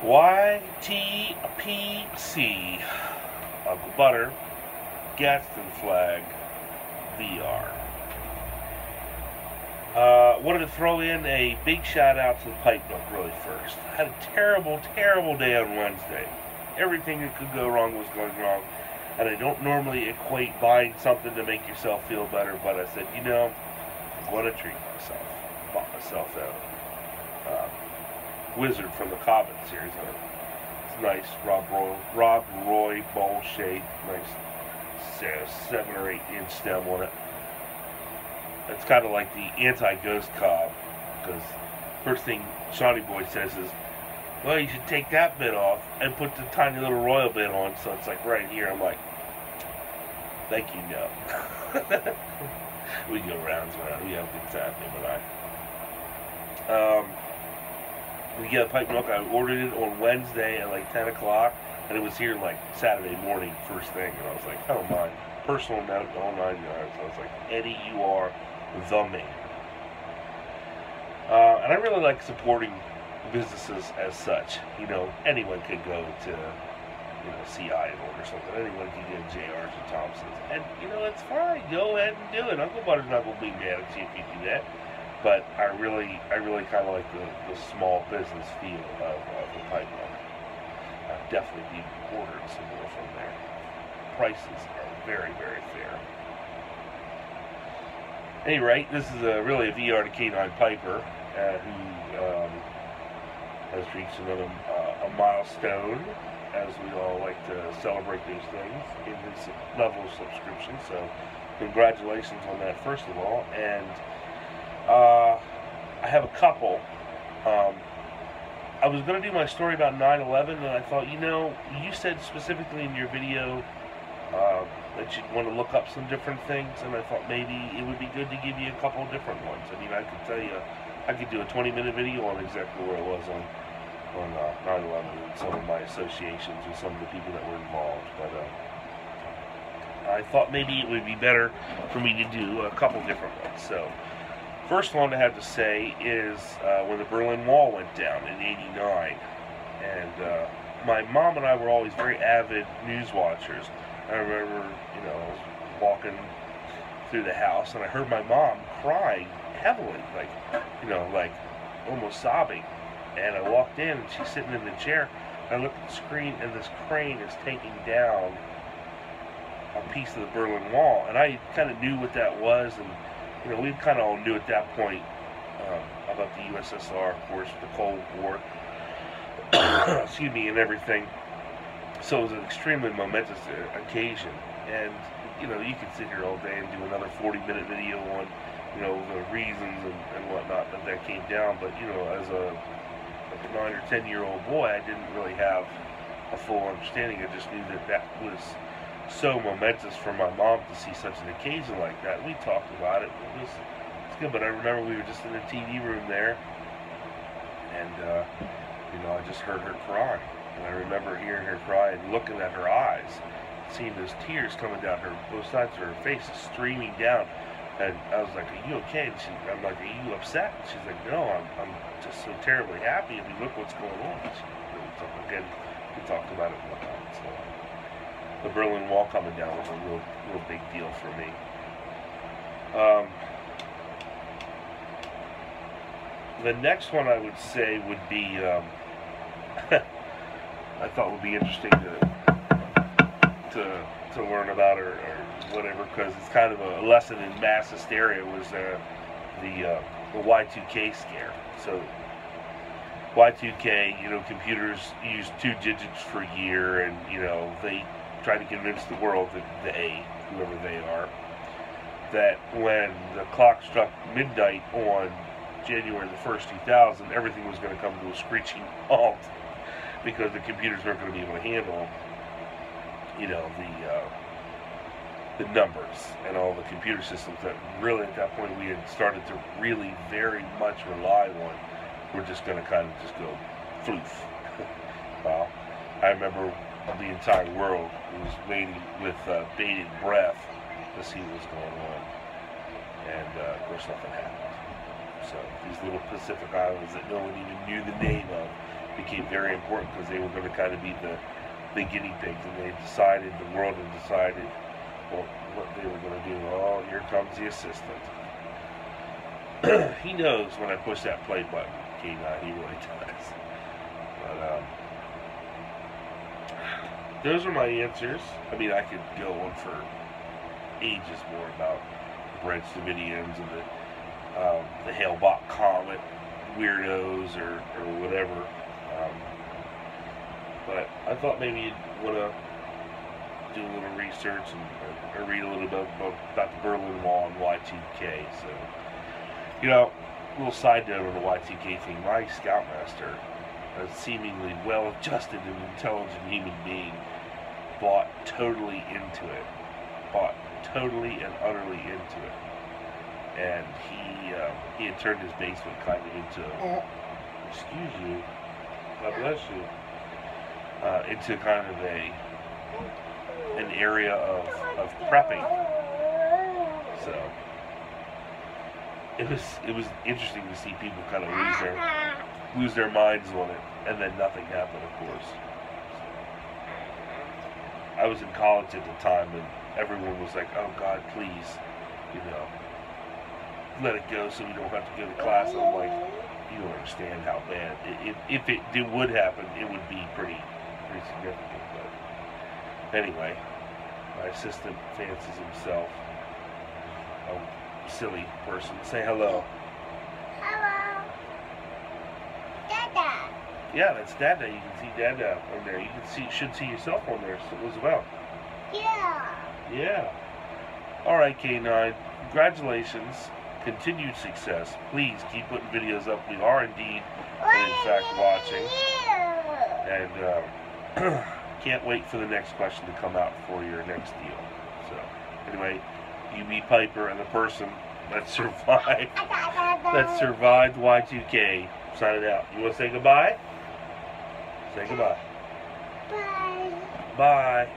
YTPC, Uncle Butter, Gadsden Flag, VR. Wanted to throw in a big shout out to the pipe milk really first. I had a terrible, terrible day on Wednesday. Everything that could go wrong was going wrong. And I don't normally equate buying something to make yourself feel better, but I said, you know, I'm going to treat myself. Bought myself a Wizard from the Cobbin series. It's nice Rob Roy bowl shape, nice 7 or 8 inch stem on it. It's kind of like the anti-ghost cob, because first thing Shawnee Boy says is, well, you should take that bit off and put the tiny little royal bit on, so it's like right here. I'm like, thank you, no. We go rounds and rounds. We have a good time, him and I. We get a pipe milk. I ordered it on Wednesday at like 10 o'clock, and it was here like Saturday morning, first thing. And I was like, oh my, personal note, all 9 yards. I was like, Eddie, you are the man. And I really like supporting businesses as such. You know, anyone could go to, you know, CI and order something. Anyone can get JR's and Thompson's. And, you know, it's fine. Go ahead and do it. Uncle Butter's not going to be mad at you if you do that. But I really kind of like the small business feel of the pipe milk. I've definitely ordered some more from there. Prices are very, very fair. At any rate, this is really a VR to Canine Piper, who has reached another a milestone, as we all like to celebrate these things, in his level of subscription. So congratulations on that, first of all. And I have a couple. I was going to do my story about 9/11, and I thought, you know, you said specifically in your video that you'd want to look up some different things, and I thought maybe it would be good to give you a couple of different ones. I mean, I could tell you, I could do a 20-minute video on exactly where I was on 9/11 and some of my associations with some of the people that were involved, but I thought maybe it would be better for me to do a couple different ones. So, first one I have to say is when the Berlin Wall went down in '89, and my mom and I were always very avid news watchers. I remember, you know, I was walking through the house and I heard my mom crying heavily, like, you know, like almost sobbing. And I walked in and she's sitting in the chair. I looked at the screen and this crane is taking down a piece of the Berlin Wall. And I kind of knew what that was, and you know, we kind of all knew at that point about the USSR, of course, the Cold War, excuse me, and everything. So it was an extremely momentous occasion. And, you know, you could sit here all day and do another 40-minute video on, you know, the reasons and whatnot that came down. But, you know, as a 9 or 10-year-old boy, I didn't really have a full understanding. I just knew that that was so momentous for my mom to see such an occasion like that. We talked about it. It's good, but I remember we were just in the TV room there, and you know, I just heard her cry, and I remember hearing her cry and looking at her eyes, seeing those tears coming down her both sides of her face, streaming down. And I was like, "Are you okay?" And I'm like, "Are you upset?" And she's like, "No, I'm just so terribly happy. I mean, look what's going on." Again, we talked about it one time. So the Berlin Wall coming down was a real big deal for me. The next one I would say would be, I thought would be interesting to learn about or whatever, because it's kind of a lesson in mass hysteria, was the Y2K scare. So Y2K, you know, computers use 2 digits for year, and you know, they try to convince the world that they, whoever they are, that when the clock struck midnight on January the 1st, 2000, everything was going to come to a screeching halt, because the computers weren't going to be able to handle, you know, the numbers and all the computer systems that really at that point we had started to really very much rely on. We're just going to kind of just go floof. Well, I remember the entire world was waiting with bated breath to see what was going on, and of course nothing happened. So these little Pacific islands that no one even knew the name of became very important because they were going to kind of be the guinea pigs, and they decided, the world had decided, well, what they were going to do. Oh, here comes the assistant. He knows when I push that play button, Canine, he really does. But, those are my answers. I mean, I could go on for ages more about the Bread Davidians and the Hale-Bopp Comet weirdos or whatever. But I thought maybe you'd want to do a little research or read a little bit about the Berlin Wall and Y2K. So, you know, a little side note on the Y2K thing. My Scoutmaster, a seemingly well-adjusted and intelligent human being, bought totally into it. Bought totally and utterly into it. And he had turned his basement kind of into, excuse you, God bless you, into kind of an area of prepping. So it was interesting to see people kind of lose their minds on it, and then nothing happened, of course. I was in college at the time, and everyone was like, "Oh God, please, you know, let it go so we don't have to go to class." And I'm like, you don't understand how bad. If it would happen, it would be pretty significant. But anyway, my assistant fancies himself a silly person. Say hello. Hello. Dada. Yeah, that's Dada. You can see Dada on there. You should see yourself on there as well. Yeah. Yeah. All right, Canine. Congratulations. Continued success. Please keep putting videos up. We are indeed, and in fact, watching. And can't wait for the next question to come out for your next deal. So, anyway, SUB Piper and the person that survived Y2K. Signing out. You want to say goodbye? Say goodbye. Bye. Bye.